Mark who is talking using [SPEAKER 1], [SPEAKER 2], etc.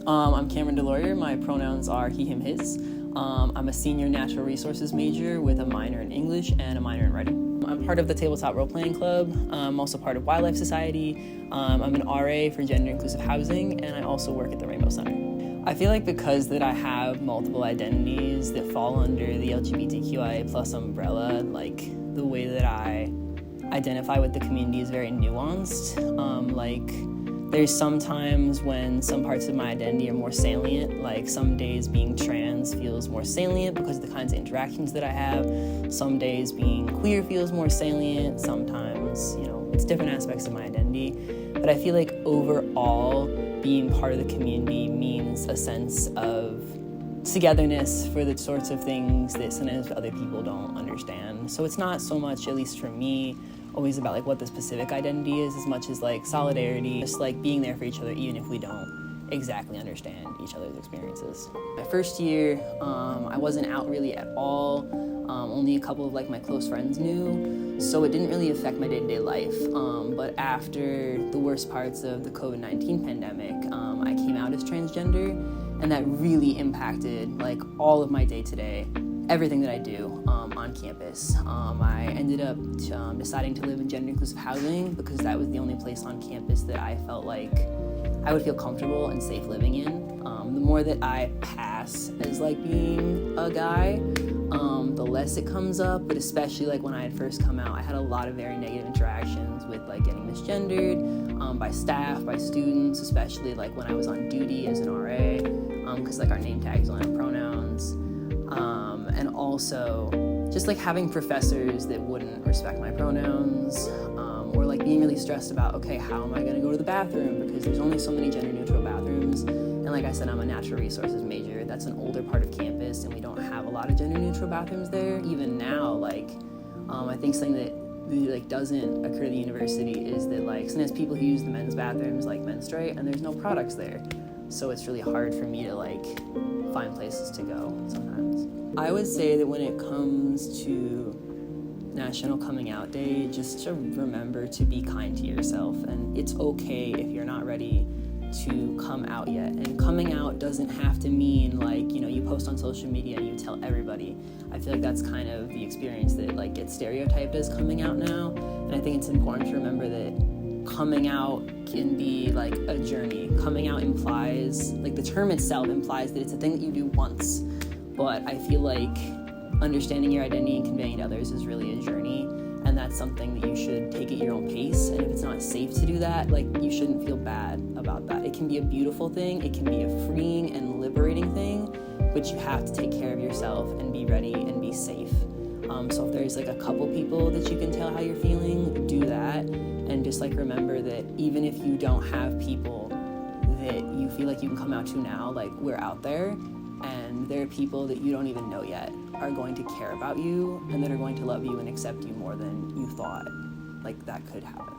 [SPEAKER 1] I'm Cameron Deslaurier. My pronouns are he, him, his. I'm a senior natural resources major with a minor in English and a minor in writing. I'm part of the Tabletop Role-Playing Club. I'm also part of Wildlife Society. I'm an RA for Gender Inclusive Housing, and I also work at the Rainbow Center. I feel like because that I have multiple identities that fall under the LGBTQIA+ umbrella, like the way that I identify with the community is very nuanced. There's some times when some parts of my identity are more salient, like some days being trans feels more salient because of the kinds of interactions that I have. Some days being queer feels more salient. Sometimes, it's different aspects of my identity. But I feel like overall, being part of the community means a sense of togetherness for the sorts of things that sometimes other people don't understand. So it's not so much, at least for me, always about what the specific identity is as much as solidarity, just being there for each other even if we don't exactly understand each other's experiences. My first year, I wasn't out really at all. Only a couple of my close friends knew, so it didn't really affect my day-to-day life. But after the worst parts of the COVID-19 pandemic, I came out as transgender, and that really impacted all of my day-to-day, everything that I do on campus. I ended up deciding to live in gender inclusive housing because that was the only place on campus that I felt like I would feel comfortable and safe living in. The more that I pass as being a guy, the less it comes up, but especially when I had first come out, I had a lot of very negative interactions with getting misgendered by staff, by students, especially when I was on duty as an RA, because our name tags don't have pronouns. And also just having professors that wouldn't respect my pronouns, or being really stressed about, okay, how am I gonna go to the bathroom? Because there's only so many gender neutral bathrooms. And like I said, I'm a natural resources major. That's an older part of campus and we don't have a lot of gender neutral bathrooms there. Even now, I think something that really doesn't occur at the university is that sometimes people who use the men's bathrooms menstruate and there's no products there. So it's really hard for me to find places to go sometimes. I would say that when it comes to National Coming Out Day, just to remember to be kind to yourself, and it's okay if you're not ready to come out yet. And coming out doesn't have to mean you post on social media and you tell everybody. I feel that's kind of the experience that gets stereotyped as coming out now. And I think it's important to remember that coming out can be a journey. Coming out implies, the term itself implies that it's a thing that you do once. But I feel understanding your identity and conveying to others is really a journey. And that's something that you should take at your own pace. And if it's not safe to do that, you shouldn't feel bad about that. It can be a beautiful thing. It can be a freeing and liberating thing. But you have to take care of yourself and be ready and be safe. So if there's a couple people that you can tell how you're feeling, do that. And just remember that even if you don't have people that you feel you can come out to now, we're out there. And there are people that you don't even know yet are going to care about you and that are going to love you and accept you more than you thought that could happen.